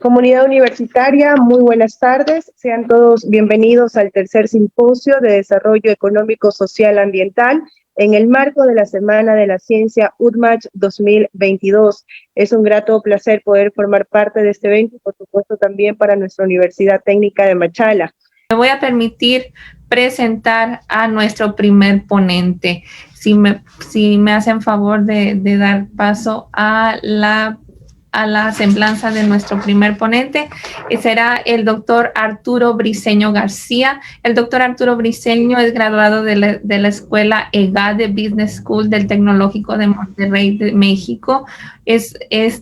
Comunidad universitaria, muy buenas tardes. Sean todos bienvenidos al tercer simposio de Desarrollo Económico, Social, Ambiental en el marco de la Semana de la Ciencia UDMACH 2022. Es un grato placer poder formar parte de este evento y por supuesto también para nuestra Universidad Técnica de Machala. Me voy a permitir presentar a nuestro primer ponente. Si me hacen favor de dar paso a la semblanza de nuestro primer ponente, será el doctor Arturo Briceño García. El doctor Arturo Briceño es graduado de la Escuela EGADE Business School del Tecnológico de Monterrey, de México. Es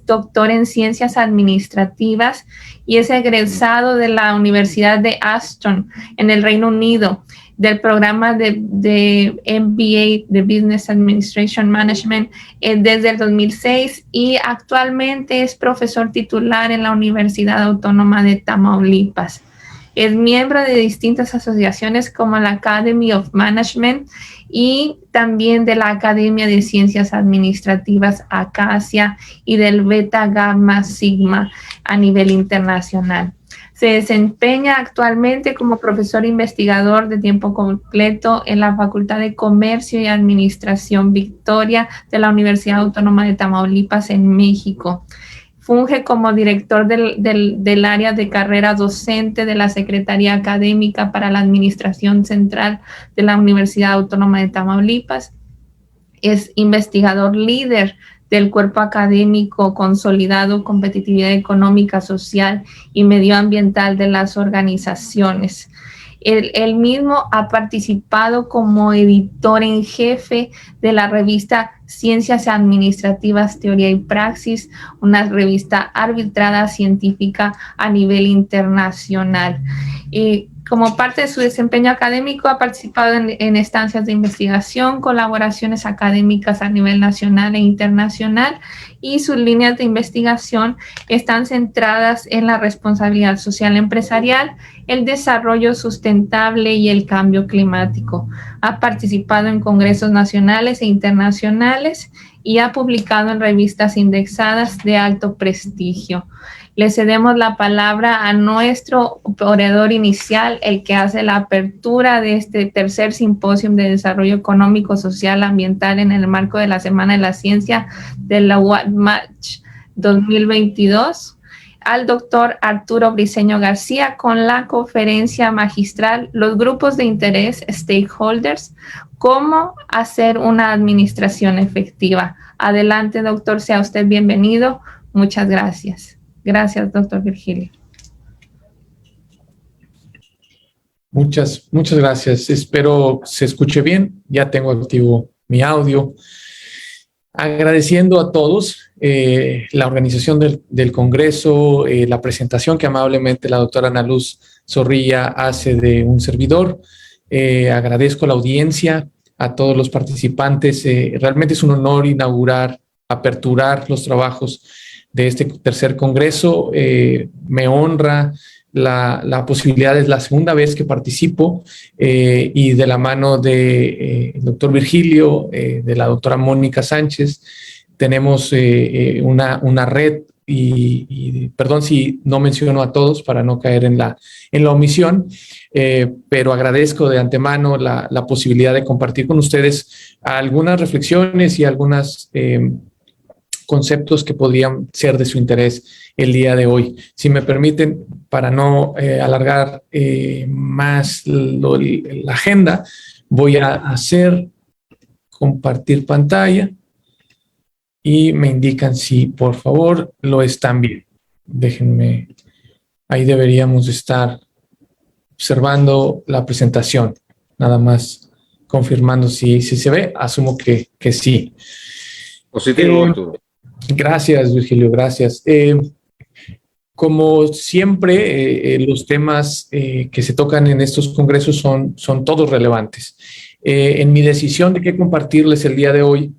doctor en Ciencias Administrativas y es egresado de la Universidad de Aston en el Reino Unido, del programa de MBA de Business Administration Management desde el 2006 y actualmente es profesor titular en la Universidad Autónoma de Tamaulipas. Es miembro de distintas asociaciones como la Academy of Management y también de la Academia de Ciencias Administrativas Acacia y del Beta Gamma Sigma a nivel internacional. Se desempeña actualmente como profesor investigador de tiempo completo en la Facultad de Comercio y Administración Victoria de la Universidad Autónoma de Tamaulipas en México. Funge como director del área de carrera docente de la Secretaría Académica para la Administración Central de la Universidad Autónoma de Tamaulipas. Es investigador líder del Cuerpo Académico Consolidado, Competitividad Económica, Social y Medioambiental de las organizaciones. Él mismo ha participado como editor en jefe de la revista Ciencias Administrativas, Teoría y Praxis, una revista arbitrada científica a nivel internacional. Como parte de su desempeño académico, ha participado en estancias de investigación, colaboraciones académicas a nivel nacional e internacional, y sus líneas de investigación están centradas en la responsabilidad social empresarial, el desarrollo sustentable y el cambio climático. Ha participado en congresos nacionales e internacionales y ha publicado en revistas indexadas de alto prestigio. Le cedemos la palabra a nuestro orador inicial, el que hace la apertura de este tercer simposio de desarrollo económico, social, ambiental en el marco de la Semana de la Ciencia de la UDMACH 2022, al doctor Arturo Briceño García con la conferencia magistral Los grupos de interés, stakeholders, cómo hacer una administración efectiva. Adelante, doctor, sea usted bienvenido. Muchas gracias. Gracias, doctor Virgilio. Muchas gracias. Espero se escuche bien. Ya tengo activo mi audio. Agradeciendo a todos la organización del Congreso, la presentación que amablemente la doctora Ana Luz Zorrilla hace de un servidor. Agradezco a la audiencia, a todos los participantes. Realmente es un honor aperturar los trabajos de este tercer congreso. Me honra la posibilidad, es la segunda vez que participo y de la mano del doctor Virgilio, de la doctora Mónica Sánchez, tenemos una red y perdón si no menciono a todos para no caer en la omisión, pero agradezco de antemano la posibilidad de compartir con ustedes algunas reflexiones y algunas conceptos que podrían ser de su interés el día de hoy. Si me permiten, para no alargar más la agenda, voy a hacer compartir pantalla y me indican si, por favor, lo están viendo. Déjenme, ahí deberíamos estar observando la presentación, nada más confirmando si se ve. Asumo que sí. Positivo, Arturo. Gracias, Virgilio, gracias. Como siempre, los temas que se tocan en estos congresos son todos relevantes. En mi decisión de qué compartirles el día de hoy,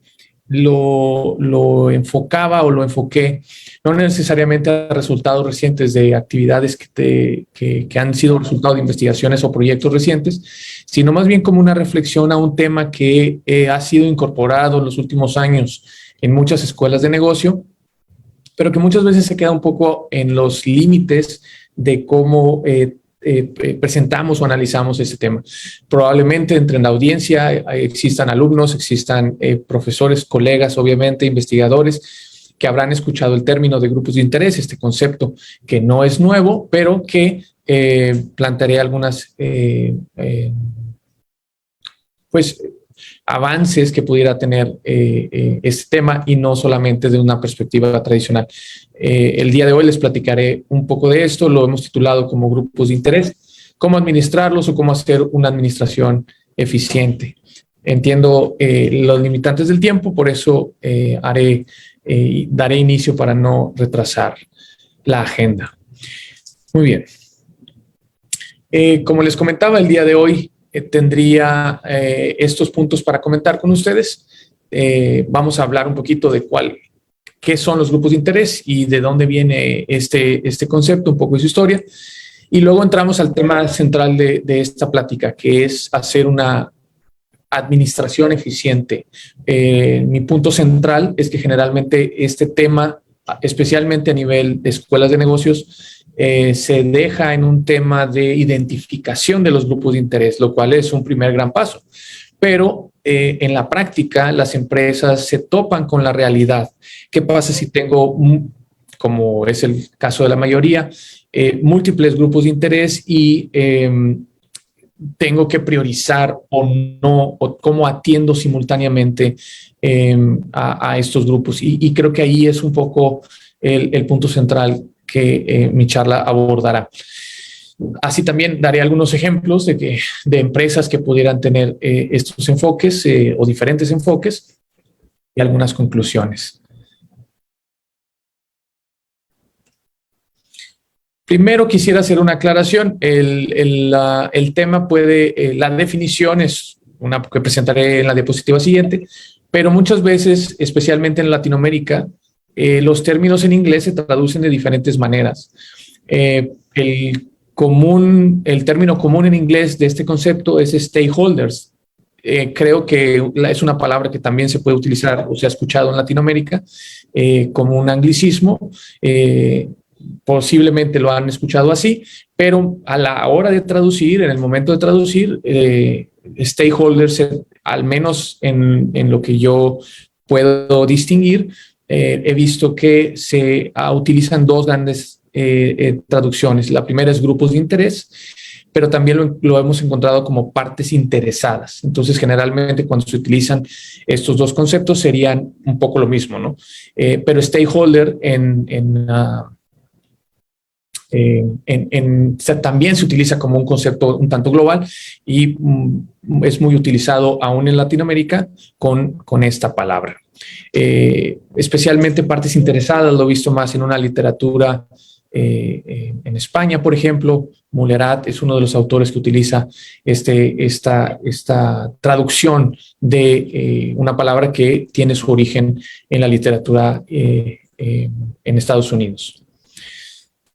lo enfocaba o lo enfoqué no necesariamente a resultados recientes de actividades que han sido resultado de investigaciones o proyectos recientes, sino más bien como una reflexión a un tema que ha sido incorporado en los últimos años en muchas escuelas de negocio pero que muchas veces se queda un poco en los límites de cómo presentamos o analizamos ese tema. Probablemente entre la audiencia existan alumnos, existan profesores, colegas, obviamente, investigadores, que habrán escuchado el término de grupos de interés, este concepto que no es nuevo, pero que plantearé algunas pues avances que pudiera tener este tema y no solamente de una perspectiva tradicional. El día de hoy les platicaré un poco de esto, lo hemos titulado como grupos de interés, cómo administrarlos o cómo hacer una administración eficiente. Entiendo los limitantes del tiempo, por eso daré inicio para no retrasar la agenda. Muy bien. Como les comentaba, el día de hoy tendría estos puntos para comentar con ustedes. Vamos a hablar un poquito de qué son los grupos de interés y de dónde viene este concepto, un poco de su historia. Y luego entramos al tema central de esta plática, que es hacer una administración eficiente. Mi punto central es que generalmente este tema, especialmente a nivel de escuelas de negocios, se deja en un tema de identificación de los grupos de interés, lo cual es un primer gran paso. Pero en la práctica, las empresas se topan con la realidad. ¿Qué pasa si tengo, como es el caso de la mayoría, múltiples grupos de interés y tengo que priorizar o no, o cómo atiendo simultáneamente a estos grupos? Y creo que ahí es un poco el punto central que mi charla abordará. Así también daré algunos ejemplos de empresas que pudieran tener estos enfoques o diferentes enfoques y algunas conclusiones. Primero quisiera hacer una aclaración. El tema la definición es una que presentaré en la diapositiva siguiente, pero muchas veces, especialmente en Latinoamérica, los términos en inglés se traducen de diferentes maneras. El término común en inglés de este concepto es stakeholders. Creo que es una palabra que también se puede utilizar o se ha escuchado en Latinoamérica como un anglicismo. Posiblemente lo han escuchado así, pero a la hora de traducir, en el momento de traducir, stakeholders, al menos en lo que yo puedo distinguir, he visto que se utilizan dos grandes traducciones. La primera es grupos de interés, pero también lo hemos encontrado como partes interesadas. Entonces, generalmente cuando se utilizan estos dos conceptos serían un poco lo mismo, ¿no? Pero stakeholder también se utiliza como un concepto un tanto global y es muy utilizado aún en Latinoamérica con esta palabra. Especialmente partes interesadas, lo he visto más en una literatura en España, por ejemplo. Mullerat es uno de los autores que utiliza esta traducción de una palabra que tiene su origen en la literatura en Estados Unidos.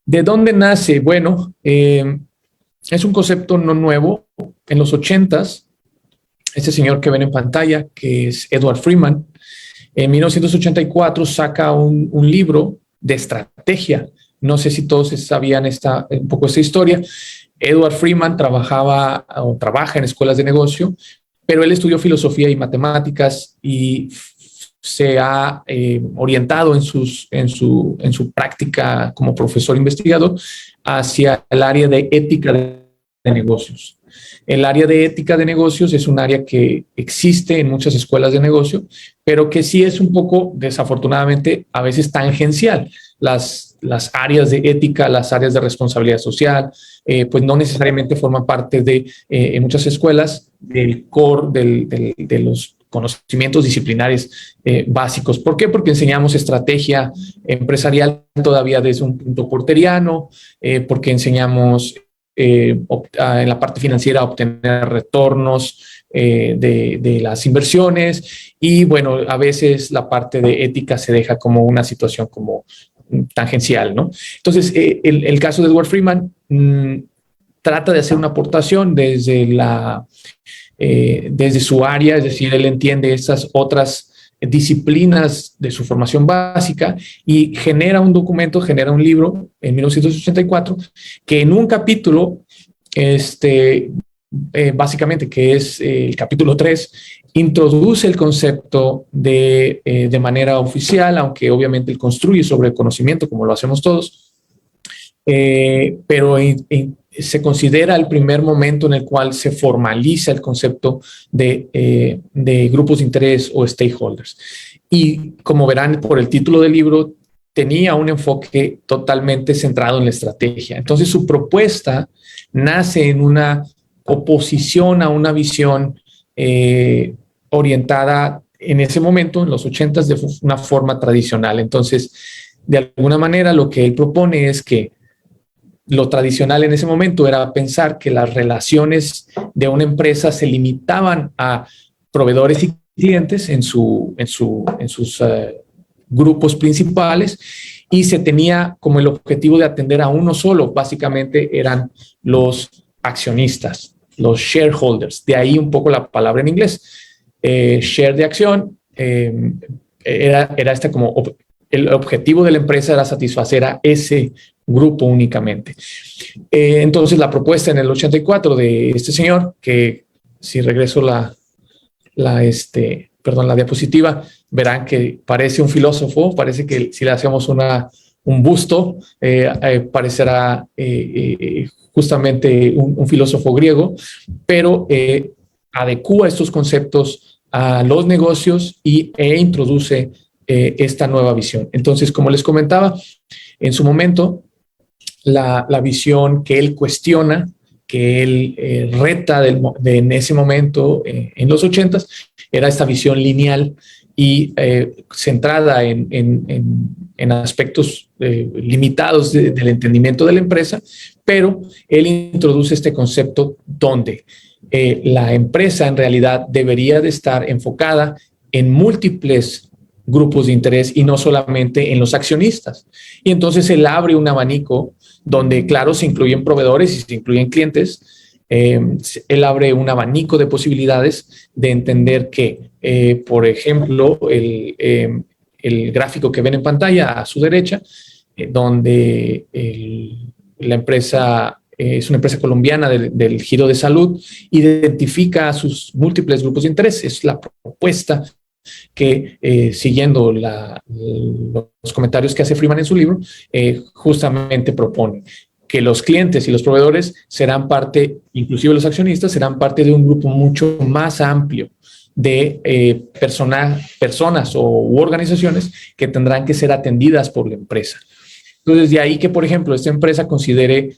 ¿De dónde nace? Bueno, es un concepto no nuevo. En los 80s, este señor que ven en pantalla, que es Edward Freeman, en 1984 saca un libro de estrategia. No sé si todos sabían un poco esta historia. Edward Freeman trabaja en escuelas de negocio, pero él estudió filosofía y matemáticas y se ha orientado en su práctica como profesor investigador hacia el área de ética de negocios. El área de ética de negocios es un área que existe en muchas escuelas de negocio, pero que sí es un poco, desafortunadamente, a veces tangencial. Las áreas de ética, las áreas de responsabilidad social, pues no necesariamente forman parte en muchas escuelas del core de los conocimientos disciplinares básicos. ¿Por qué? Porque enseñamos estrategia empresarial todavía desde un punto porteriano, porque enseñamos en la parte financiera a obtener retornos de las inversiones y bueno, a veces la parte de ética se deja como una situación como tangencial, ¿no? Entonces, el caso de Edward Freeman trata de hacer una aportación desde su área, es decir, él entiende esas otras disciplinas de su formación básica y genera un documento, genera un libro en 1984 que en un capítulo, básicamente que es el capítulo 3, introduce el concepto de manera oficial, aunque obviamente él construye sobre el conocimiento como lo hacemos todos, pero se considera el primer momento en el cual se formaliza el concepto de grupos de interés o stakeholders. Y como verán por el título del libro, tenía un enfoque totalmente centrado en la estrategia. Entonces su propuesta nace en una oposición a una visión orientada en ese momento, en los 80s, de una forma tradicional. Entonces, de alguna manera, lo que él propone es que lo tradicional en ese momento era pensar que las relaciones de una empresa se limitaban a proveedores y clientes en sus grupos principales y se tenía como el objetivo de atender a uno solo. Básicamente eran los accionistas, los shareholders. De ahí un poco la palabra en inglés. Share de acción era como el objetivo de la empresa era satisfacer a ese grupo únicamente. Entonces la propuesta en el 84 de este señor, que si regreso la diapositiva, verán que parece un filósofo, parece que si le hacemos un busto, parecerá justamente un filósofo griego, pero adecúa estos conceptos a los negocios e introduce esta nueva visión. Entonces, como les comentaba, en su momento, la visión que él cuestiona, que él reta en ese momento, en los 80s, era esta visión lineal y centrada en aspectos limitados del entendimiento de la empresa, pero él introduce este concepto donde la empresa en realidad debería de estar enfocada en múltiples grupos de interés y no solamente en los accionistas. Y entonces él abre un abanico donde, claro, se incluyen proveedores y se incluyen clientes. Él abre un abanico de posibilidades de entender que, por ejemplo, el gráfico que ven en pantalla a su derecha, donde la empresa es una empresa colombiana del giro de salud, identifica a sus múltiples grupos de interés. Es la propuesta que, siguiendo los comentarios que hace Freeman en su libro, justamente propone que los clientes y los proveedores serán parte, inclusive los accionistas, serán parte de un grupo mucho más amplio de personas u organizaciones que tendrán que ser atendidas por la empresa. Entonces, de ahí que, por ejemplo, esta empresa considere,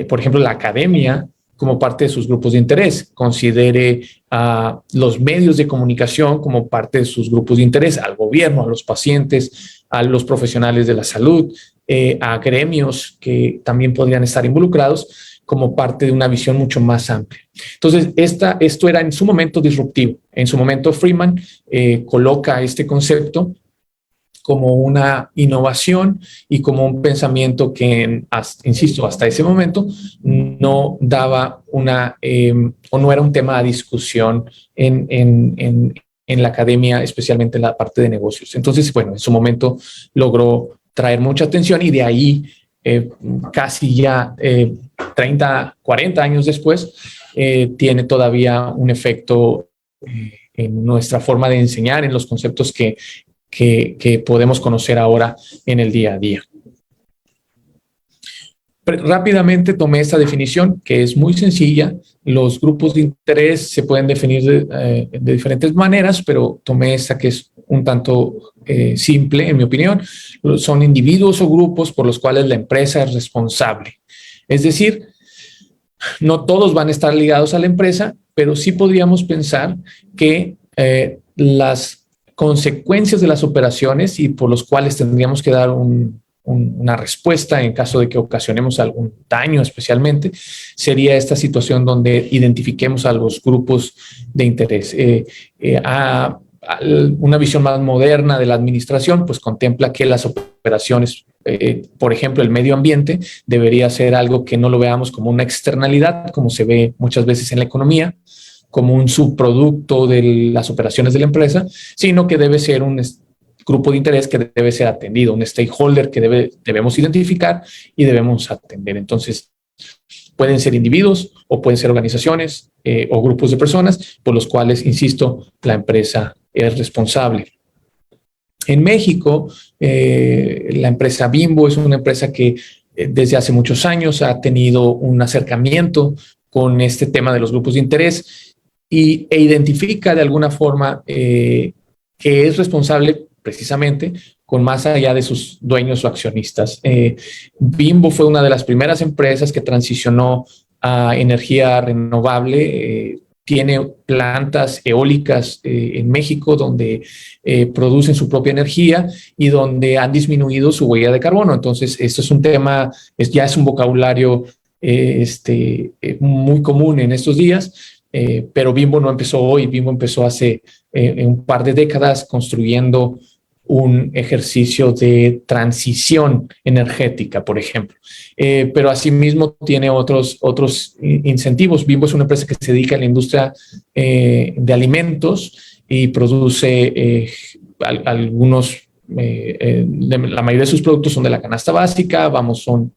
por ejemplo, la academia como parte de sus grupos de interés, considere a los medios de comunicación como parte de sus grupos de interés, al gobierno, a los pacientes, a los profesionales de la salud, a gremios que también podrían estar involucrados como parte de una visión mucho más amplia. Entonces, esto era en su momento disruptivo. En su momento, Freeman coloca este concepto como una innovación y como un pensamiento que, insisto, hasta ese momento no daba o no era un tema de discusión en la academia, especialmente en la parte de negocios. Entonces, bueno, en su momento logró traer mucha atención y de ahí casi ya 30, 40 años después, tiene todavía un efecto en nuestra forma de enseñar, en los conceptos que podemos conocer ahora en el día a día. Rápidamente tomé esta definición, que es muy sencilla. Los grupos de interés se pueden definir de diferentes maneras, pero tomé esta que es un tanto simple, en mi opinión. Son individuos o grupos por los cuales la empresa es responsable. Es decir, no todos van a estar ligados a la empresa, pero sí podríamos pensar que las consecuencias de las operaciones y por los cuales tendríamos que dar una respuesta en caso de que ocasionemos algún daño especialmente, sería esta situación donde identifiquemos a los grupos de interés. Una visión más moderna de la administración pues contempla que las operaciones, por ejemplo, el medio ambiente debería ser algo que no lo veamos como una externalidad, como se ve muchas veces en la economía, como un subproducto de las operaciones de la empresa, sino que debe ser un grupo de interés que debe ser atendido, un stakeholder que debemos identificar y debemos atender. Entonces, pueden ser individuos o pueden ser organizaciones o grupos de personas por los cuales, insisto, la empresa es responsable. En México, la empresa Bimbo es una empresa que desde hace muchos años ha tenido un acercamiento con este tema de los grupos de interés e identifica de alguna forma que es responsable precisamente con más allá de sus dueños o accionistas. Bimbo fue una de las primeras empresas que transicionó a energía renovable. Tiene plantas eólicas en México donde producen su propia energía y donde han disminuido su huella de carbono. Entonces, esto es un tema, ya es un vocabulario muy común en estos días, pero Bimbo no empezó hoy. Bimbo empezó hace un par de décadas construyendo un ejercicio de transición energética, por ejemplo. Pero asimismo tiene otros incentivos. Bimbo es una empresa que se dedica a la industria de alimentos y produce algunos, la mayoría de sus productos son de la canasta básica, son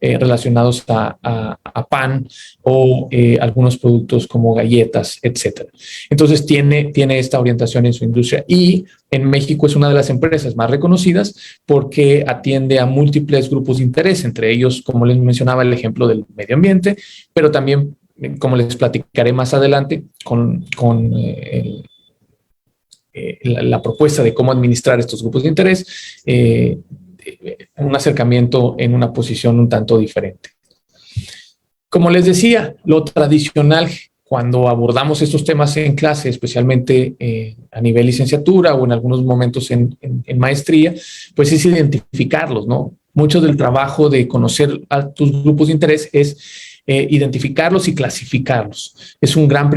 relacionados a pan o algunos productos como galletas, etcétera. Entonces tiene esta orientación en su industria y en México es una de las empresas más reconocidas porque atiende a múltiples grupos de interés, entre ellos, como les mencionaba, el ejemplo del medio ambiente, pero también, como les platicaré más adelante, con la propuesta de cómo administrar estos grupos de interés, un acercamiento en una posición un tanto diferente. Como les decía, lo tradicional cuando abordamos estos temas en clase, especialmente a nivel licenciatura o en algunos momentos en maestría, pues es identificarlos, ¿no? Mucho del trabajo de conocer a tus grupos de interés es identificarlos y clasificarlos. Es un gran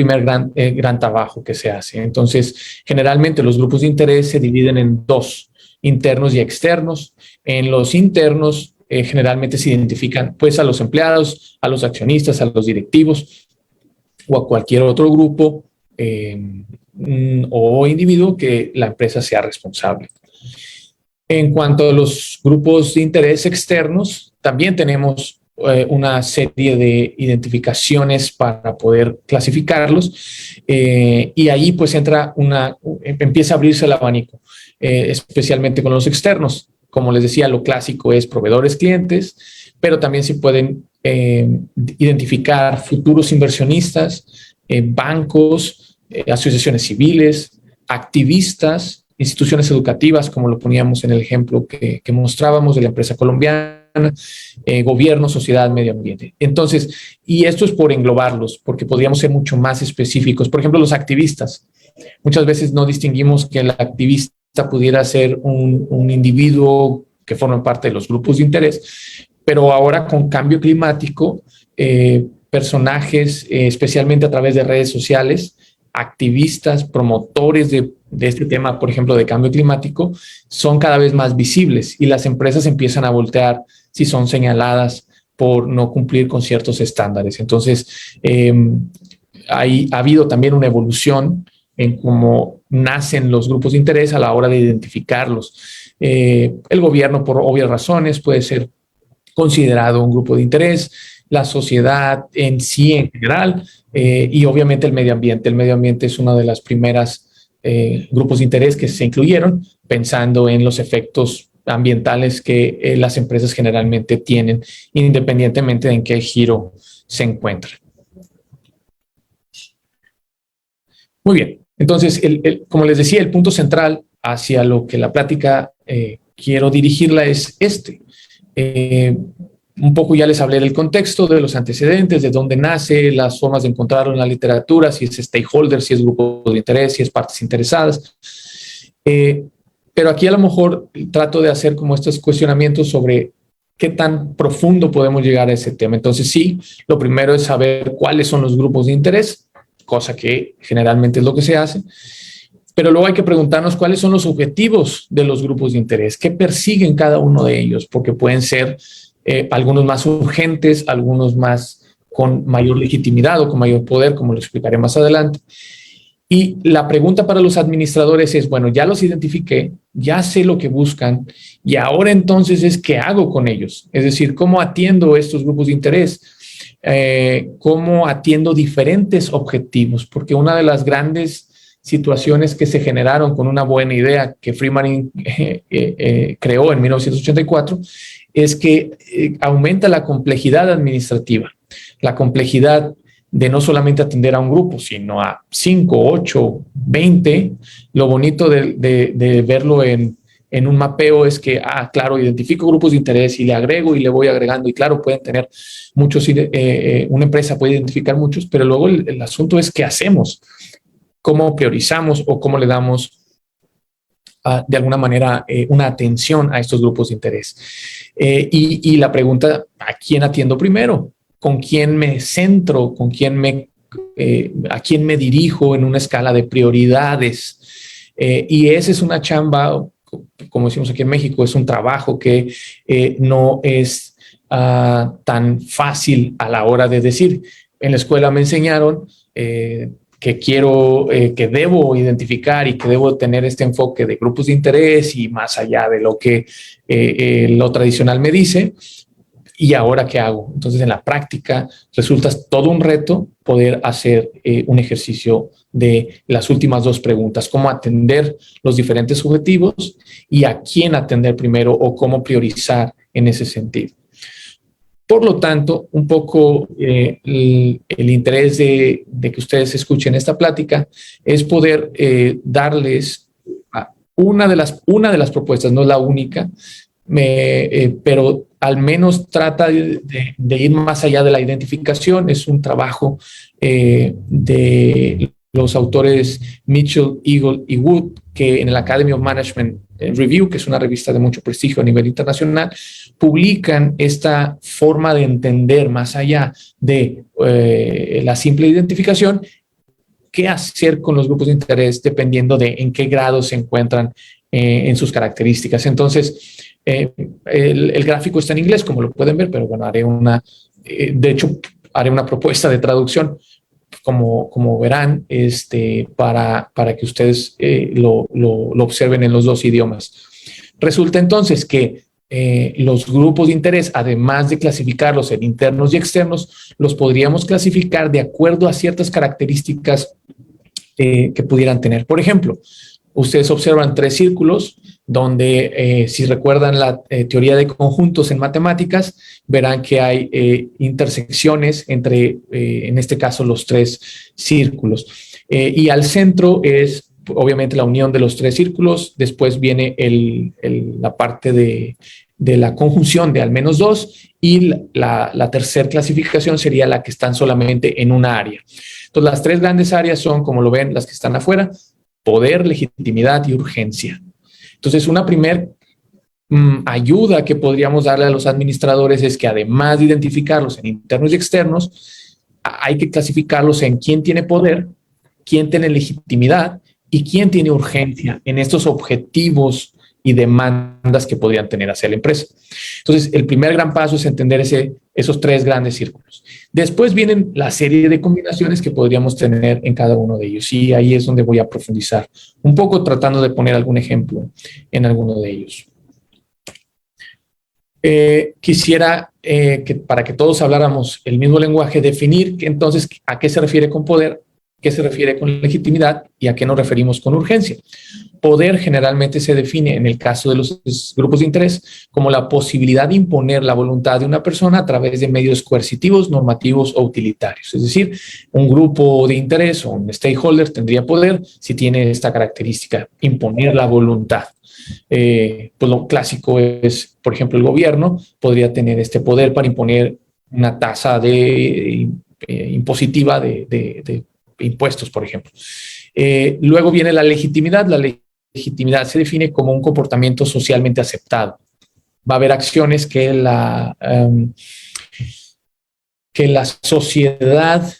trabajo que se hace. Entonces, generalmente los grupos de interés se dividen en dos, internos y externos. En los internos, generalmente se identifican pues a los empleados, a los accionistas, a los directivos o a cualquier otro grupo o individuo que la empresa sea responsable. En cuanto a los grupos de interés externos, también tenemos una serie de identificaciones para poder clasificarlos y ahí pues empieza a abrirse el abanico, especialmente con los externos. Como les decía, lo clásico es proveedores, clientes, pero también se pueden identificar futuros inversionistas, bancos, asociaciones civiles, activistas, instituciones educativas, como lo poníamos en el ejemplo que mostrábamos de la empresa colombiana, gobierno, sociedad, medio ambiente. Entonces, y esto es por englobarlos, porque podríamos ser mucho más específicos. Por ejemplo, los activistas. Muchas veces no distinguimos que el activista pudiera ser un individuo que forma parte de los grupos de interés, pero ahora con cambio climático, personajes, especialmente a través de redes sociales, activistas, promotores de este tema, por ejemplo, de cambio climático, son cada vez más visibles y las empresas empiezan a voltear si son señaladas por no cumplir con ciertos estándares. Entonces, ha habido también una evolución en cómo nacen los grupos de interés a la hora de identificarlos. El gobierno, por obvias razones, puede ser considerado un grupo de interés, la sociedad en sí en general, y obviamente el medio ambiente. El medio ambiente es una de las primeras grupos de interés que se incluyeron, pensando en los efectos ambientales que las empresas generalmente tienen, independientemente de en qué giro se encuentran. Muy bien, entonces, como les decía, el punto central hacia lo que la plática quiero dirigirla es este. Un poco ya les hablé del contexto, de los antecedentes, de dónde nace, las formas de encontrarlo en la literatura, si es stakeholder, si es grupo de interés, si es partes interesadas. Pero aquí a lo mejor trato de hacer como estos cuestionamientos sobre qué tan profundo podemos llegar a ese tema. Entonces sí, lo primero es saber cuáles son los grupos de interés, cosa que generalmente es lo que se hace. Pero luego hay que preguntarnos cuáles son los objetivos de los grupos de interés, qué persiguen cada uno de ellos, porque pueden ser algunos más urgentes, algunos más con mayor legitimidad o con mayor poder, como lo explicaré más adelante. Y la pregunta para los administradores es, bueno, ya los identifiqué, ya sé lo que buscan y ahora entonces es qué hago con ellos. Es decir, cómo atiendo estos grupos de interés, cómo atiendo diferentes objetivos, porque una de las grandes situaciones que se generaron con una buena idea que Freeman creó en 1984 es que aumenta la complejidad administrativa, la complejidad de no solamente atender a un grupo, sino a 5, 8, 20. Lo bonito de verlo en un mapeo es que, claro, identifico grupos de interés y le agrego y le voy agregando. Y claro, pueden tener muchos, una empresa puede identificar muchos, pero luego el asunto es qué hacemos, cómo priorizamos o cómo le damos de alguna manera una atención a estos grupos de interés. Y la pregunta, ¿a quién atiendo primero? ¿Con quién me centro? ¿A quién me dirijo en una escala de prioridades? Y esa es una chamba, como decimos aquí en México, es un trabajo que no es tan fácil a la hora de decir. En la escuela me enseñaron que debo identificar y que debo tener este enfoque de grupos de interés y más allá de lo que lo tradicional me dice. ¿Y ahora qué hago? Entonces, en la práctica resulta todo un reto poder hacer un ejercicio de las últimas dos preguntas: cómo atender los diferentes objetivos y a quién atender primero o cómo priorizar en ese sentido. Por lo tanto, un poco el interés de que ustedes escuchen esta plática es poder darles una de las propuestas, no la única, pero al menos trata de ir más allá de la identificación. Es un trabajo de los autores Mitchell, Eagle y Wood, que en el Academy of Management Review, que es una revista de mucho prestigio a nivel internacional, publican esta forma de entender más allá de la simple identificación, qué hacer con los grupos de interés dependiendo de en qué grado se encuentran en sus características. Entonces, el gráfico está en inglés, como lo pueden ver, pero bueno, haré una propuesta de traducción, como verán, para que ustedes lo observen en los dos idiomas. Resulta entonces que los grupos de interés, además de clasificarlos en internos y externos, los podríamos clasificar de acuerdo a ciertas características que pudieran tener. Por ejemplo, ustedes observan 3 círculos donde, si recuerdan la teoría de conjuntos en matemáticas, verán que hay intersecciones entre, en este caso, los 3 círculos. Y al centro es, obviamente, la unión de los 3 círculos. Después viene la parte de la conjunción de al menos 2, y la tercera clasificación sería la que están solamente en una área. Entonces, las 3 grandes áreas son, como lo ven, las que están afuera: poder, legitimidad y urgencia. Entonces, una primer ayuda que podríamos darle a los administradores es que, además de identificarlos en internos y externos, hay que clasificarlos en quién tiene poder, quién tiene legitimidad y quién tiene urgencia en estos objetivos y demandas que podrían tener hacia la empresa. Entonces, el primer gran paso es entender esos 3 grandes círculos. Después vienen la serie de combinaciones que podríamos tener en cada uno de ellos, y ahí es donde voy a profundizar un poco, tratando de poner algún ejemplo en alguno de ellos. Quisiera que, para que todos habláramos el mismo lenguaje, definir entonces a qué se refiere con poder, qué se refiere con legitimidad y a qué nos referimos con urgencia. Poder generalmente se define, en el caso de los grupos de interés, como la posibilidad de imponer la voluntad de una persona a través de medios coercitivos, normativos o utilitarios. Es decir, un grupo de interés o un stakeholder tendría poder si tiene esta característica: imponer la voluntad. Pues lo clásico es, por ejemplo, el gobierno podría tener este poder para imponer una tasa impositiva de impuestos, por ejemplo. Luego viene la legitimidad. La legitimidad se define como un comportamiento socialmente aceptado. Va a haber acciones que la sociedad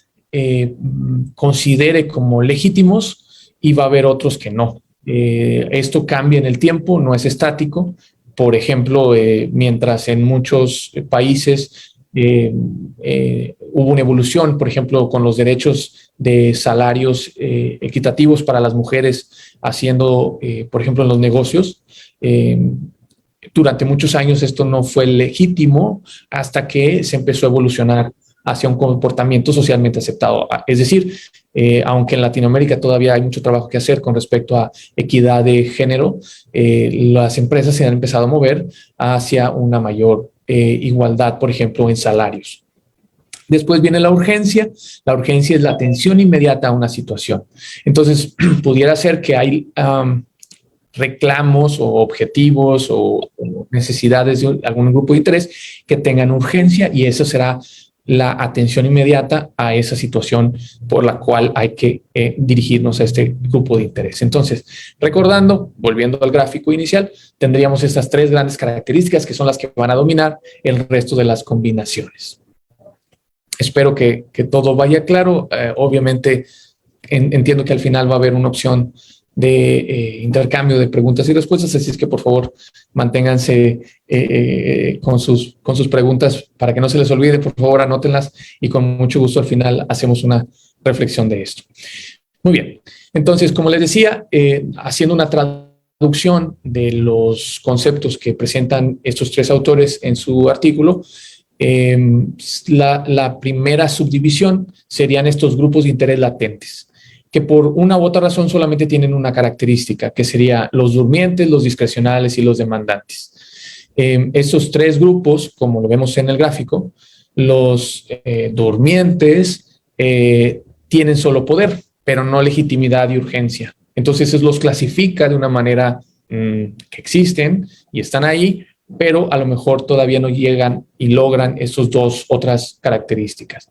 considere como legítimos, y va a haber otros que no. Esto cambia en el tiempo, no es estático. Por ejemplo, mientras en muchos países hubo una evolución, por ejemplo, con los derechos de salarios equitativos para las mujeres haciendo, por ejemplo, en los negocios. Durante muchos años esto no fue legítimo hasta que se empezó a evolucionar hacia un comportamiento socialmente aceptado. Es decir, aunque en Latinoamérica todavía hay mucho trabajo que hacer con respecto a equidad de género, las empresas se han empezado a mover hacia una mayor igualdad, por ejemplo, en salarios. Después viene la urgencia. La urgencia es la atención inmediata a una situación. Entonces, pudiera ser que hay reclamos o objetivos o necesidades de algún grupo de interés que tengan urgencia, y eso será la atención inmediata a esa situación por la cual hay que dirigirnos a este grupo de interés. Entonces, recordando, volviendo al gráfico inicial, tendríamos estas tres grandes características que son las que van a dominar el resto de las combinaciones. Espero que todo vaya claro. Obviamente, entiendo que al final va a haber una opción de intercambio de preguntas y respuestas, así es que por favor manténganse con sus preguntas para que no se les olvide. Por favor, anótenlas y con mucho gusto al final hacemos una reflexión de esto. Muy bien, entonces, como les decía, haciendo una traducción de los conceptos que presentan estos tres autores en su artículo, la primera subdivisión serían estos grupos de interés latentes, que por una u otra razón solamente tienen una característica, que sería los durmientes, los discrecionales y los demandantes. Estos tres grupos, como lo vemos en el gráfico, los durmientes tienen solo poder, pero no legitimidad y urgencia. Entonces, eso los clasifica de una manera que existen y están ahí, pero a lo mejor todavía no llegan y logran esas dos otras características.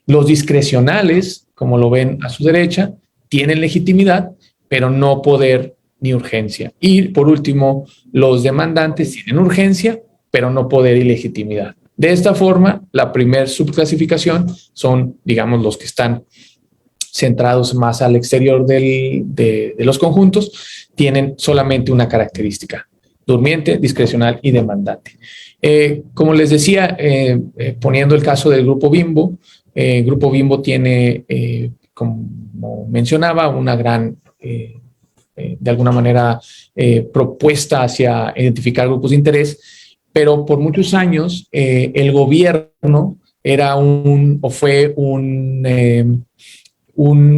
Los discrecionales, como lo ven a su derecha, tienen legitimidad, pero no poder ni urgencia. Y por último, los demandantes tienen urgencia, pero no poder y legitimidad. De esta forma, la primera subclasificación son, digamos, los que están centrados más al exterior de los conjuntos, tienen solamente una característica: durmiente, discrecional y demandante. Como les decía, poniendo el caso del Grupo Bimbo, Grupo Bimbo tiene, como mencionaba, una gran, de alguna manera, propuesta hacia identificar grupos de interés, pero por muchos años el gobierno era fue un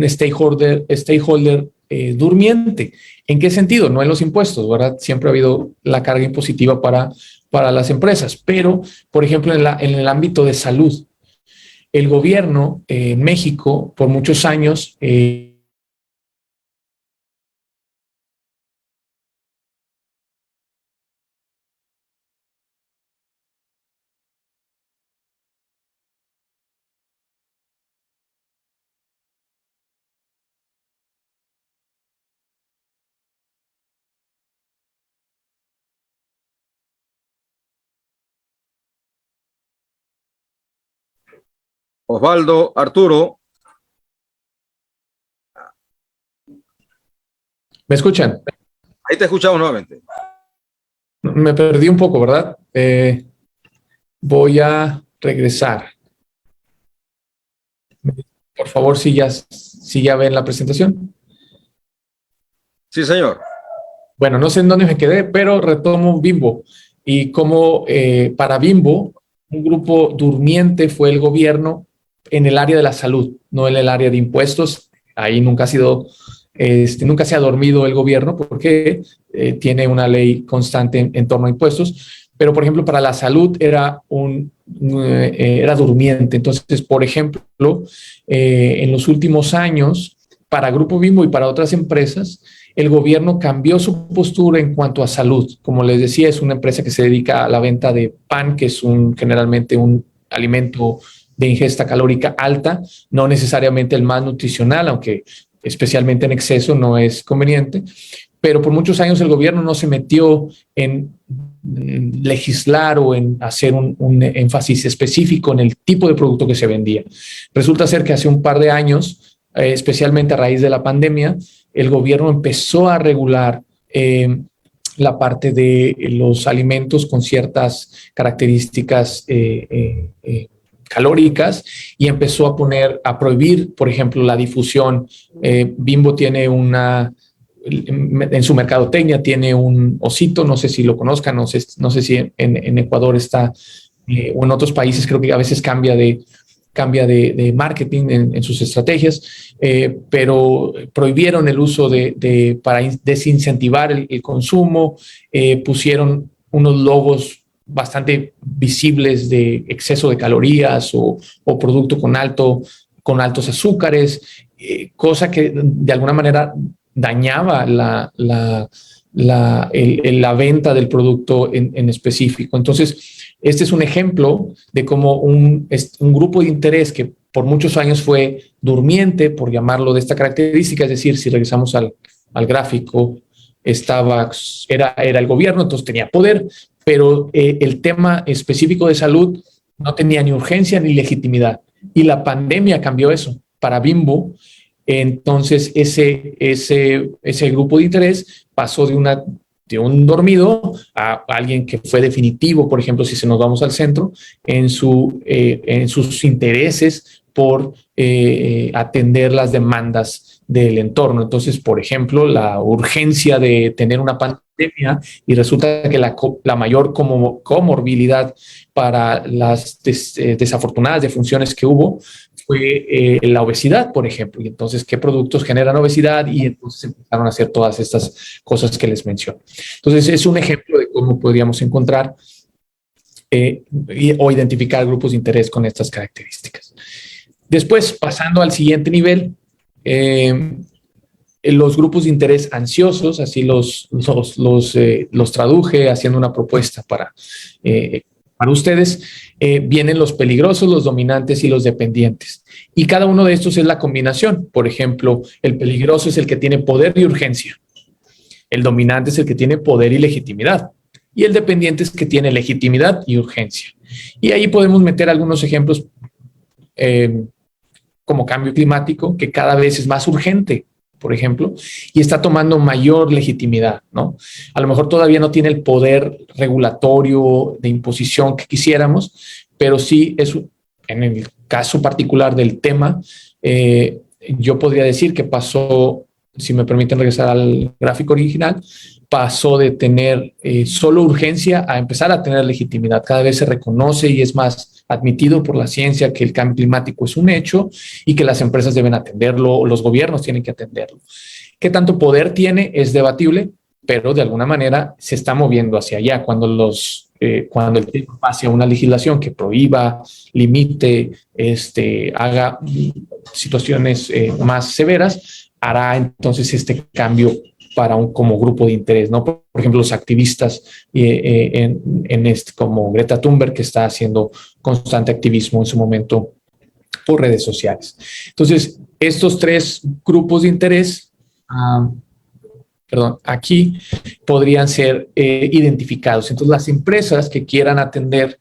stakeholder durmiente. ¿En qué sentido? No en los impuestos, ¿verdad? Siempre ha habido la carga impositiva para las empresas, pero, por ejemplo, en el ámbito de salud, el gobierno en México por muchos años Osvaldo, Arturo. ¿me escuchan? Ahí te escuchamos nuevamente. Me perdí un poco, ¿verdad? Voy a regresar. Por favor, si ya ven la presentación. Sí, señor. Bueno, no sé en dónde me quedé, pero retomo Bimbo. Y como para Bimbo, un grupo durmiente fue el gobierno en el área de la salud, no en el área de impuestos. Ahí nunca ha sido, nunca se ha dormido el gobierno porque tiene una ley constante en torno a impuestos. Pero, por ejemplo, para la salud era durmiente. Entonces, por ejemplo, en los últimos años, para Grupo Bimbo y para otras empresas, el gobierno cambió su postura en cuanto a salud. Como les decía, es una empresa que se dedica a la venta de pan, que es generalmente un alimento de ingesta calórica alta, no necesariamente el más nutricional, aunque especialmente en exceso no es conveniente. Pero por muchos años el gobierno no se metió en legislar o en hacer un énfasis específico en el tipo de producto que se vendía. Resulta ser que hace un par de años, especialmente a raíz de la pandemia, el gobierno empezó a regular la parte de los alimentos con ciertas características que calóricas y empezó a prohibir, por ejemplo, la difusión. Bimbo tiene en su mercadotecnia tiene un osito, no sé si lo conozcan, no sé si en Ecuador está, o en otros países creo que a veces cambia de marketing en sus estrategias, pero prohibieron el uso para desincentivar el consumo, pusieron unos logos bastante visibles de exceso de calorías o producto con altos azúcares, cosa que de alguna manera dañaba la venta del producto en específico. Entonces, este es un ejemplo de cómo un grupo de interés que por muchos años fue durmiente, por llamarlo de esta característica, es decir, si regresamos al gráfico, era el gobierno, entonces tenía poder, pero el tema específico de salud no tenía ni urgencia ni legitimidad. Y la pandemia cambió eso. Para Bimbo, entonces ese grupo de interés pasó de un dormido a alguien que fue definitivo, por ejemplo, si nos vamos al centro, en sus intereses por atender las demandas del entorno. Entonces, por ejemplo, la urgencia de tener una pandemia, y resulta que la mayor comorbilidad para las desafortunadas defunciones que hubo fue la obesidad, por ejemplo. Y entonces, ¿qué productos generan obesidad? Y entonces empezaron a hacer todas estas cosas que les menciono. Entonces, es un ejemplo de cómo podríamos encontrar o identificar grupos de interés con estas características. Después, pasando al siguiente nivel, los grupos de interés ansiosos, así los traduje haciendo una propuesta para ustedes, vienen los peligrosos, los dominantes y los dependientes. Y cada uno de estos es la combinación. Por ejemplo, el peligroso es el que tiene poder y urgencia. El dominante es el que tiene poder y legitimidad. Y el dependiente es el que tiene legitimidad y urgencia. Y ahí podemos meter algunos ejemplos como cambio climático, que cada vez es más urgente, por ejemplo, y está tomando mayor legitimidad, ¿no? A lo mejor todavía no tiene el poder regulatorio de imposición que quisiéramos, pero sí en el caso particular del tema, yo podría decir que pasó, si me permiten regresar al gráfico original, pasó de tener solo urgencia a empezar a tener legitimidad. Cada vez se reconoce y es más admitido por la ciencia que el cambio climático es un hecho y que las empresas deben atenderlo, los gobiernos tienen que atenderlo. ¿Qué tanto poder tiene? Es debatible, pero de alguna manera se está moviendo hacia allá. Cuando el tema pase a una legislación que prohíba, limite, haga situaciones más severas, hará entonces este cambio como grupo de interés, ¿no? Por ejemplo, los activistas como Greta Thunberg, que está haciendo constante activismo en su momento por redes sociales. Entonces, estos tres grupos de interés, aquí podrían ser identificados. Entonces, las empresas que quieran atender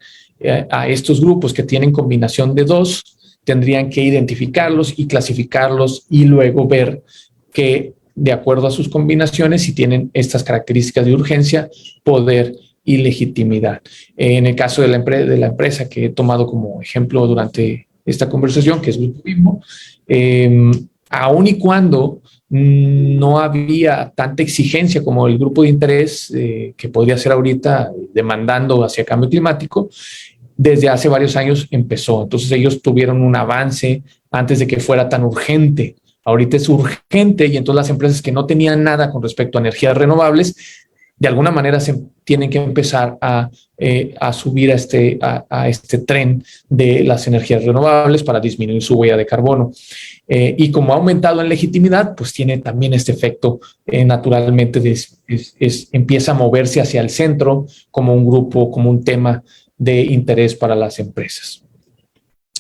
a estos grupos que tienen combinación de dos, tendrían que identificarlos y clasificarlos y luego ver que de acuerdo a sus combinaciones, si tienen estas características de urgencia, poder y legitimidad. En el caso de la empresa que he tomado como ejemplo durante esta conversación, que es Grupo Bimbo, aun y cuando no había tanta exigencia como el grupo de interés que podría ser ahorita demandando hacia cambio climático, desde hace varios años empezó. Entonces ellos tuvieron un avance antes de que fuera tan urgente. Ahorita es urgente y entonces las empresas que no tenían nada con respecto a energías renovables, de alguna manera se tienen que empezar a subir a este tren de las energías renovables para disminuir su huella de carbono. Y como ha aumentado en legitimidad, pues tiene también este efecto naturalmente empieza a moverse hacia el centro como un grupo, como un tema de interés para las empresas.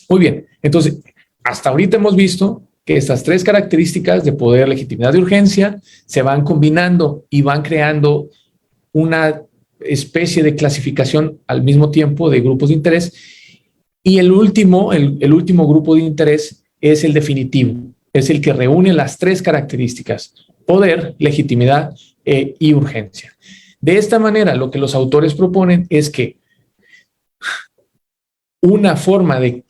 Muy bien, entonces hasta ahorita hemos visto que estas tres características de poder, legitimidad y urgencia se van combinando y van creando una especie de clasificación al mismo tiempo de grupos de interés. Y el último grupo de interés es el definitivo, es el que reúne las tres características: poder, legitimidad y urgencia. De esta manera, lo que los autores proponen es que una forma de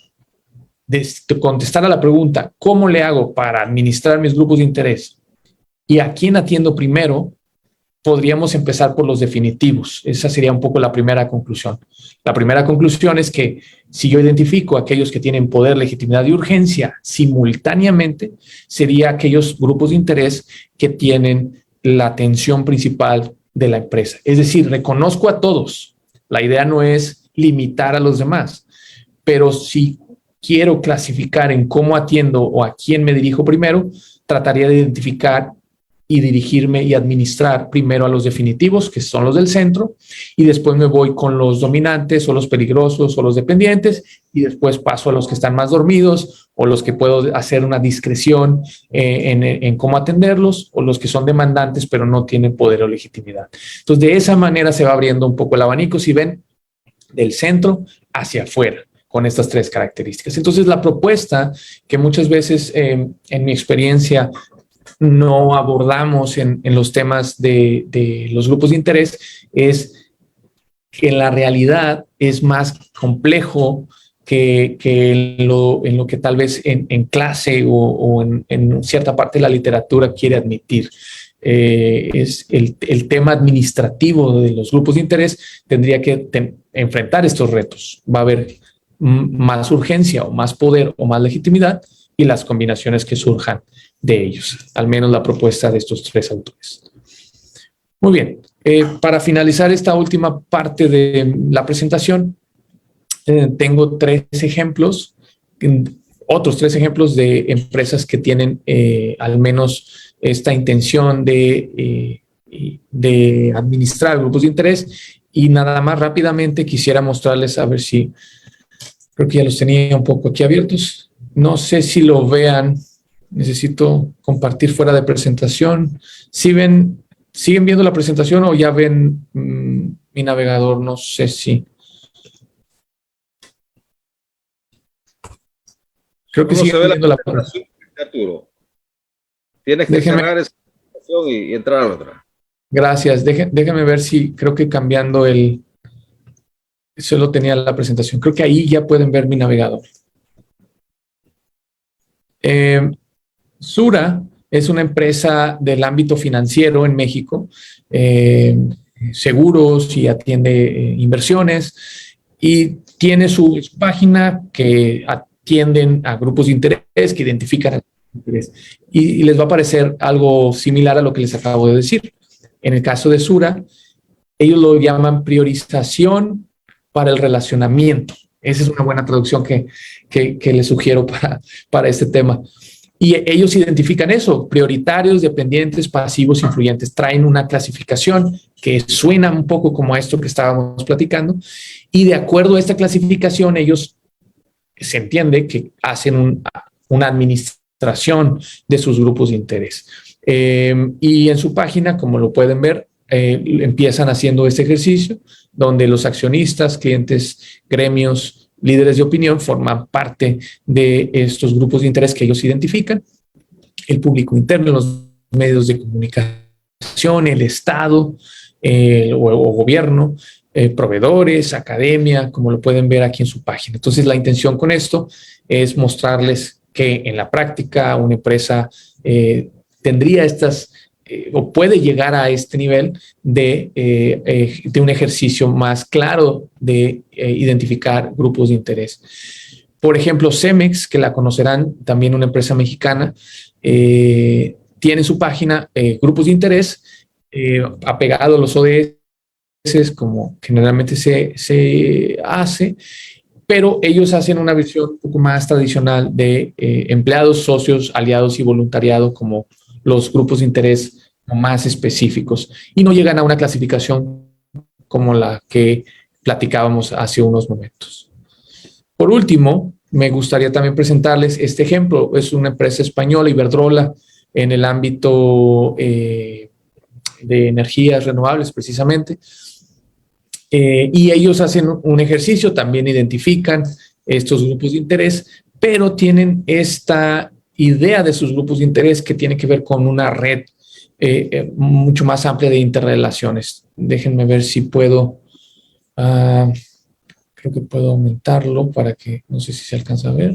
de contestar a la pregunta, ¿cómo le hago para administrar mis grupos de interés? ¿Y a quién atiendo primero? Podríamos empezar por los definitivos. Esa sería un poco la primera conclusión. La primera conclusión es que si yo identifico a aquellos que tienen poder, legitimidad y urgencia simultáneamente, sería aquellos grupos de interés que tienen la atención principal de la empresa. Es decir, reconozco a todos. La idea no es limitar a los demás, pero si quiero clasificar en cómo atiendo o a quién me dirijo primero, trataría de identificar y dirigirme y administrar primero a los definitivos, que son los del centro, y después me voy con los dominantes o los peligrosos o los dependientes, y después paso a los que están más dormidos o los que puedo hacer una discreción en cómo atenderlos, o los que son demandantes pero no tienen poder o legitimidad. Entonces, de esa manera se va abriendo un poco el abanico, si ven, del centro hacia afuera, con estas tres características. Entonces, la propuesta que muchas veces, en mi experiencia, no abordamos en los temas de los grupos de interés es que en la realidad es más complejo que en lo que tal vez en clase o en cierta parte de la literatura quiere admitir. Es el tema administrativo de los grupos de interés tendría que enfrentar estos retos. Va a haber más urgencia o más poder o más legitimidad y las combinaciones que surjan de ellos, al menos la propuesta de estos tres autores. Muy bien, para finalizar esta última parte de la presentación, tengo otros tres ejemplos de empresas que tienen al menos esta intención de administrar grupos de interés, y nada más rápidamente quisiera mostrarles, a ver si, creo que ya los tenía un poco aquí abiertos. No sé si lo vean, necesito compartir fuera de presentación. ¿Siguen viendo la presentación o ya ven mi navegador? No sé si. Creo que siguen viendo la presentación. Arturo, tienes que cerrar esa presentación y entrar a la otra. Gracias. Déjame ver si creo que cambiando solo tenía la presentación. Creo que ahí ya pueden ver mi navegador. Sura es una empresa del ámbito financiero en México, seguros y atiende inversiones, y tiene su página que atienden a grupos de interés, que identifican a interés, y les va a parecer algo similar a lo que les acabo de decir. En el caso de Sura, ellos lo llaman priorización para el relacionamiento. Esa es una buena traducción que les sugiero para este tema. Y ellos identifican eso: prioritarios, dependientes, pasivos, influyentes. Traen una clasificación que suena un poco como a esto que estábamos platicando. Y de acuerdo a esta clasificación, ellos se entiende que hacen una administración de sus grupos de interés. Y en su página, como lo pueden ver, empiezan haciendo este ejercicio donde los accionistas, clientes, gremios, líderes de opinión forman parte de estos grupos de interés que ellos identifican. El público interno, los medios de comunicación, el Estado o gobierno, proveedores, academia, como lo pueden ver aquí en su página. Entonces, la intención con esto es mostrarles que en la práctica una empresa tendría o puede llegar a este nivel de un ejercicio más claro de identificar grupos de interés. Por ejemplo, Cemex, que la conocerán, también una empresa mexicana, tiene su página grupos de interés apegado a los ODS, como generalmente se hace, pero ellos hacen una visión un poco más tradicional de empleados, socios, aliados y voluntariado como los grupos de interés más específicos, y no llegan a una clasificación como la que platicábamos hace unos momentos. Por último, me gustaría también presentarles este ejemplo. Es una empresa española, Iberdrola, en el ámbito de energías renovables precisamente, y ellos hacen un ejercicio, también identifican estos grupos de interés, pero tienen esta idea de sus grupos de interés que tiene que ver con una red mucho más amplia de interrelaciones. Déjenme ver si puedo, creo que puedo aumentarlo para que, no sé si se alcanza a ver.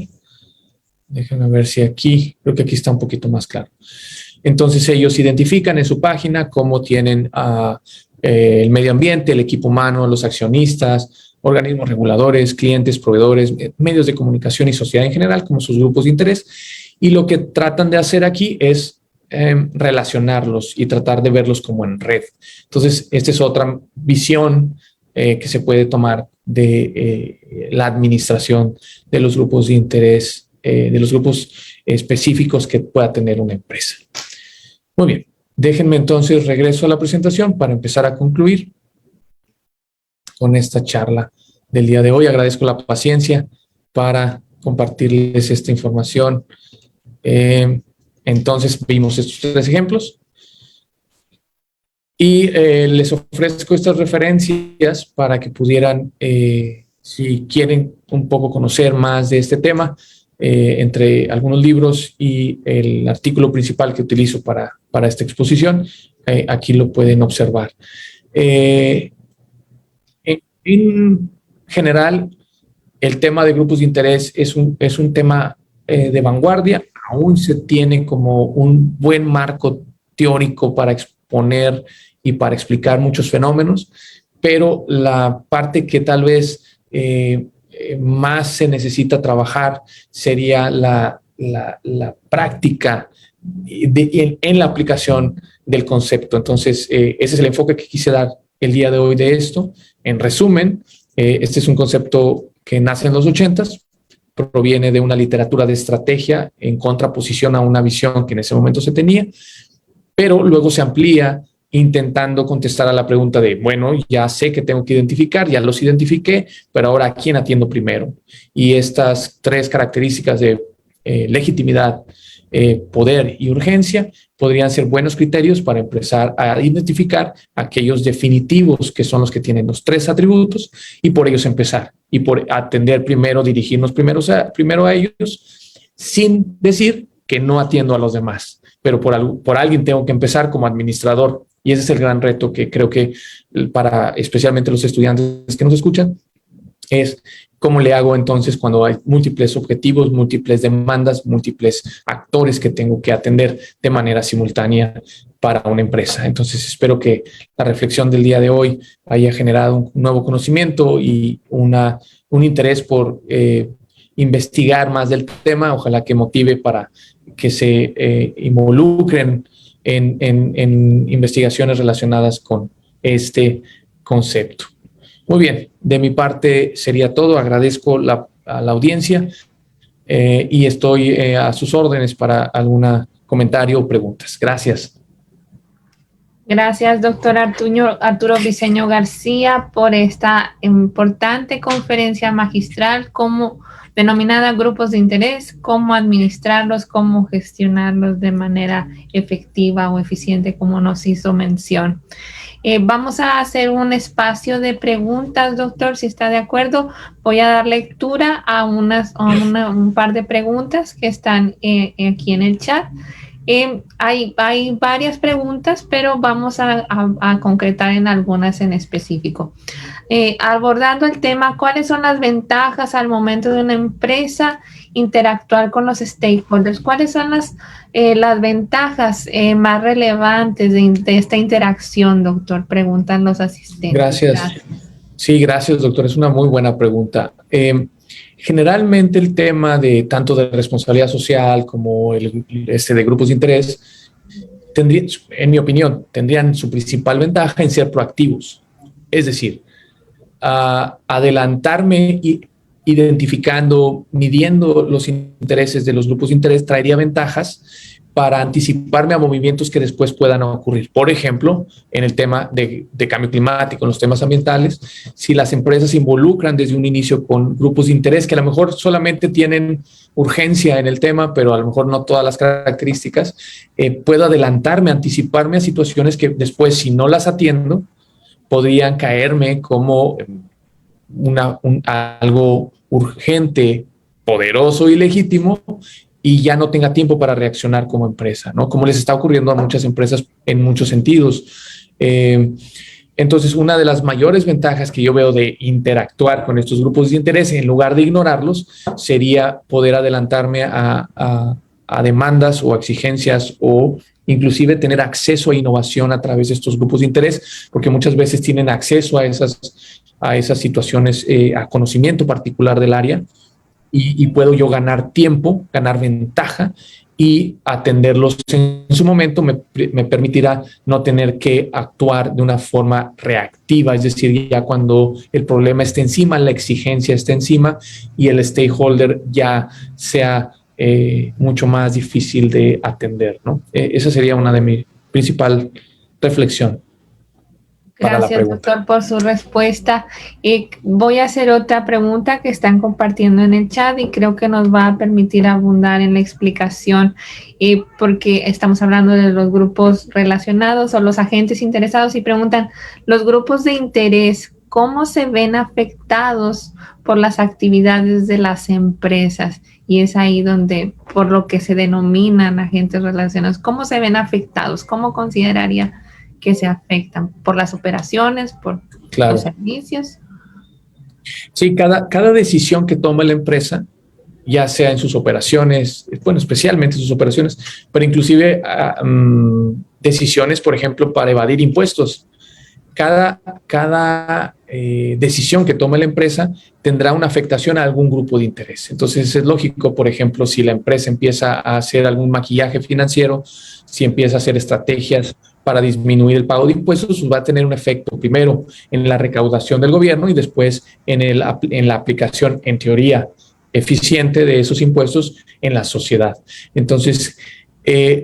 Déjenme ver si aquí, creo que aquí está un poquito más claro. Entonces ellos identifican en su página cómo tienen el medio ambiente, el equipo humano, los accionistas, organismos reguladores, clientes, proveedores, medios de comunicación y sociedad en general como sus grupos de interés. Y lo que tratan de hacer aquí es relacionarlos y tratar de verlos como en red. Entonces, esta es otra visión que se puede tomar de la administración de los grupos de interés, de los grupos específicos que pueda tener una empresa. Muy bien, déjenme entonces regreso a la presentación para empezar a concluir con esta charla del día de hoy. Agradezco la paciencia para compartirles esta información. Entonces vimos estos 3 ejemplos y les ofrezco estas referencias para que pudieran, si quieren un poco conocer más de este tema, entre algunos libros y el artículo principal que utilizo para esta exposición, aquí lo pueden observar. En general, el tema de grupos de interés es un tema de vanguardia. Aún se tiene como un buen marco teórico para exponer y para explicar muchos fenómenos, pero la parte que tal vez más se necesita trabajar sería la práctica en la aplicación del concepto. Entonces, ese es el enfoque que quise dar el día de hoy de esto. En resumen, este es un concepto que nace en los 80s, proviene de una literatura de estrategia en contraposición a una visión que en ese momento se tenía, pero luego se amplía intentando contestar a la pregunta de, bueno, ya sé que tengo que identificar, ya los identifiqué, pero ahora ¿a quién atiendo primero? Y estas 3 características de legitimidad, poder y urgencia podrían ser buenos criterios para empezar a identificar aquellos definitivos que son los que tienen los 3 atributos y por ellos empezar y por atender primero, dirigirnos primero a ellos, sin decir que no atiendo a los demás, pero por alguien tengo que empezar como administrador. Y ese es el gran reto que creo que para especialmente los estudiantes que nos escuchan es cómo le hago entonces cuando hay múltiples objetivos, múltiples demandas, múltiples actores que tengo que atender de manera simultánea para una empresa. Entonces espero que la reflexión del día de hoy haya generado un nuevo conocimiento y un interés por investigar más del tema. Ojalá que motive para que se involucren en investigaciones relacionadas con este concepto. Muy bien, de mi parte sería todo. Agradezco a la audiencia y estoy a sus órdenes para algún comentario o preguntas. Gracias. Gracias, doctor Arturo Briceño García, por esta importante conferencia magistral denominada Grupos de Interés, cómo administrarlos, cómo gestionarlos de manera efectiva o eficiente, como nos hizo mención. Vamos a hacer un espacio de preguntas, doctor, si está de acuerdo. Voy a dar lectura a un par de preguntas que están aquí en el chat. Hay varias preguntas, pero vamos a concretar en algunas en específico. Abordando el tema, ¿cuáles son las ventajas al momento de una empresa interactuar con los stakeholders? ¿Cuáles son las ventajas más relevantes de esta interacción, doctor? Preguntan los asistentes. Gracias. Sí, gracias, doctor. Es una muy buena pregunta. Generalmente el tema de tanto de responsabilidad social como de grupos de interés, en mi opinión, tendrían su principal ventaja en ser proactivos. Es decir, adelantarme y identificando, midiendo los intereses de los grupos de interés traería ventajas para anticiparme a movimientos que después puedan ocurrir. Por ejemplo, en el tema de cambio climático, en los temas ambientales, si las empresas se involucran desde un inicio con grupos de interés que a lo mejor solamente tienen urgencia en el tema, pero a lo mejor no todas las características, puedo adelantarme, anticiparme a situaciones que después, si no las atiendo, podrían caerme como algo urgente, poderoso y legítimo, y ya no tenga tiempo para reaccionar como empresa, ¿no? Como les está ocurriendo a muchas empresas en muchos sentidos. Entonces, una de las mayores ventajas que yo veo de interactuar con estos grupos de interés, en lugar de ignorarlos, sería poder adelantarme a demandas o exigencias, o inclusive tener acceso a innovación a través de estos grupos de interés, porque muchas veces tienen acceso a esas situaciones, a conocimiento particular del área, y puedo yo ganar tiempo, ganar ventaja, y atenderlos en su momento me permitirá no tener que actuar de una forma reactiva, es decir, ya cuando el problema esté encima, la exigencia esté encima y el stakeholder ya sea mucho más difícil de atender, ¿no? Esa sería una de mis principales reflexiones. Gracias, doctor, por su respuesta. Voy a hacer otra pregunta que están compartiendo en el chat y creo que nos va a permitir abundar en la explicación, porque estamos hablando de los grupos relacionados o los agentes interesados, y preguntan, los grupos de interés, ¿cómo se ven afectados por las actividades de las empresas? Y es ahí donde, por lo que se denominan agentes relacionados, ¿cómo se ven afectados? ¿Cómo consideraría que se afectan? ¿Por las operaciones? ¿Por los servicios? Sí, cada decisión que toma la empresa, ya sea en sus operaciones, bueno, especialmente sus operaciones, pero inclusive decisiones, por ejemplo, para evadir impuestos. Cada decisión que tome la empresa tendrá una afectación a algún grupo de interés. Entonces es lógico, por ejemplo, si la empresa empieza a hacer algún maquillaje financiero, si empieza a hacer estrategias para disminuir el pago de impuestos, pues va a tener un efecto primero en la recaudación del gobierno y después en la aplicación, en teoría, eficiente de esos impuestos en la sociedad. Entonces,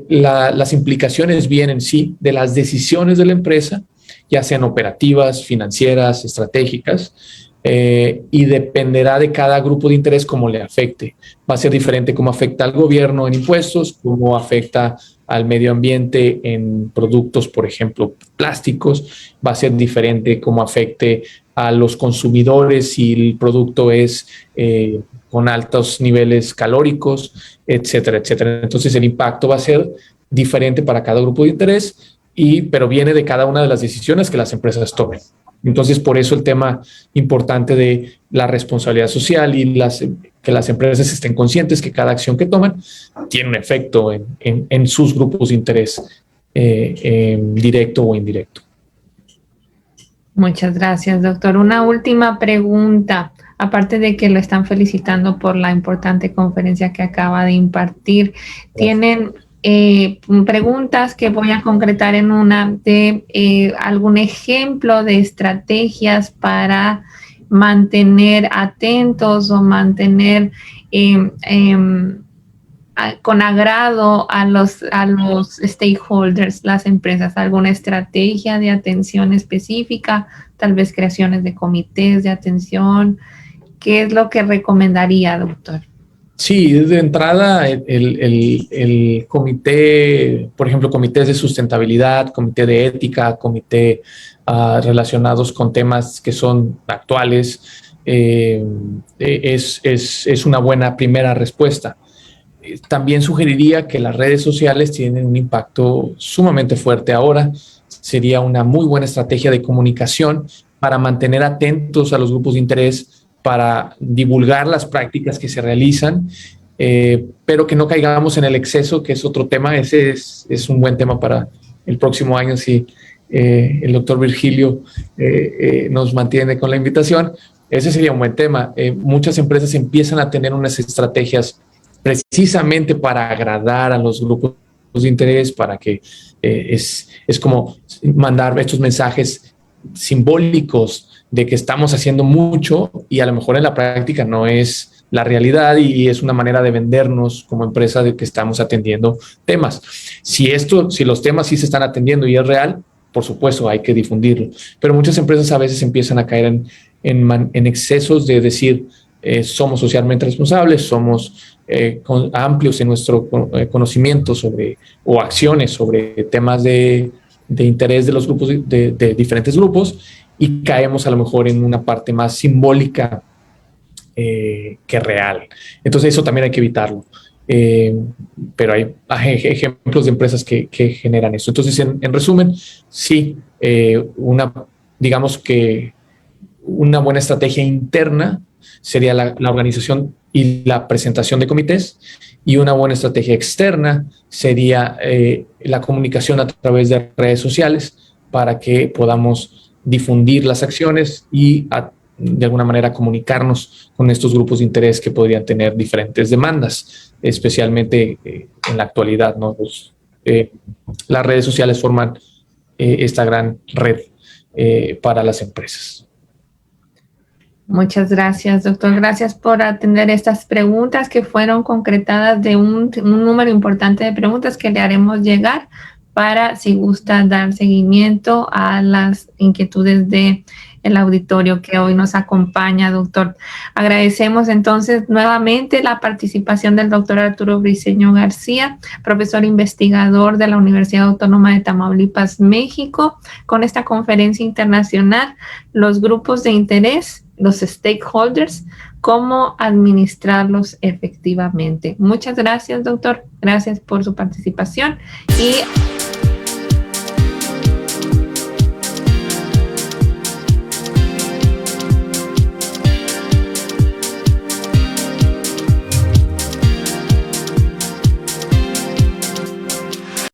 las implicaciones vienen, sí, de las decisiones de la empresa, ya sean operativas, financieras, estratégicas, y dependerá de cada grupo de interés cómo le afecte. Va a ser diferente cómo afecta al gobierno en impuestos, cómo afecta al medio ambiente en productos, por ejemplo, plásticos. Va a ser diferente cómo afecte a los consumidores si el producto es con altos niveles calóricos, etcétera, etcétera. Entonces el impacto va a ser diferente para cada grupo de interés, pero viene de cada una de las decisiones que las empresas tomen. Entonces, por eso el tema importante de la responsabilidad social y que las empresas estén conscientes que cada acción que toman tiene un efecto en sus grupos de interés, directo o indirecto. Muchas gracias, doctor. Una última pregunta, aparte de que lo están felicitando por la importante conferencia que acaba de impartir. ¿Tienen preguntas que voy a concretar en una de algún ejemplo de estrategias para mantener atentos o mantener con agrado a los stakeholders, las empresas? ¿Alguna estrategia de atención específica? Tal vez creaciones de comités de atención. ¿Qué es lo que recomendaría, doctor? Sí, de entrada el comité, por ejemplo, comités de sustentabilidad, comité de ética, comité relacionados con temas que son actuales, es una buena primera respuesta. También sugeriría que las redes sociales tienen un impacto sumamente fuerte ahora. Sería una muy buena estrategia de comunicación para mantener atentos a los grupos de interés, para divulgar las prácticas que se realizan, pero que no caigamos en el exceso, que es otro tema. Ese es un buen tema para el próximo año, si el doctor Virgilio nos mantiene con la invitación. Ese sería un buen tema. Muchas empresas empiezan a tener unas estrategias precisamente para agradar a los grupos de interés, para que es como mandar estos mensajes simbólicos de que estamos haciendo mucho y a lo mejor en la práctica no es la realidad, y es una manera de vendernos como empresa de que estamos atendiendo temas. Si los temas sí se están atendiendo y es real, por supuesto hay que difundirlo, pero muchas empresas a veces empiezan a caer en excesos de decir somos socialmente responsables, somos amplios en nuestro conocimiento o acciones sobre temas de interés de los grupos, de diferentes grupos, y caemos a lo mejor en una parte más simbólica que real. Entonces eso también hay que evitarlo. Pero hay ejemplos de empresas que generan eso. Entonces, en resumen, sí, una digamos que una buena estrategia interna sería la organización y la presentación de comités, y una buena estrategia externa sería la comunicación a través de redes sociales para que podamos difundir las acciones y de alguna manera comunicarnos con estos grupos de interés que podrían tener diferentes demandas, especialmente en la actualidad, ¿no? Las redes sociales forman esta gran red para las empresas. Muchas gracias, doctor. Gracias por atender estas preguntas que fueron concretadas de un número importante de preguntas que le haremos llegar para, si gusta, dar seguimiento a las inquietudes de el auditorio que hoy nos acompaña, doctor. Agradecemos entonces nuevamente la participación del doctor Arturo Briceño García, profesor investigador de la Universidad Autónoma de Tamaulipas, México, con esta conferencia internacional, los grupos de interés, los stakeholders, cómo administrarlos efectivamente. Muchas gracias, doctor. Gracias por su participación y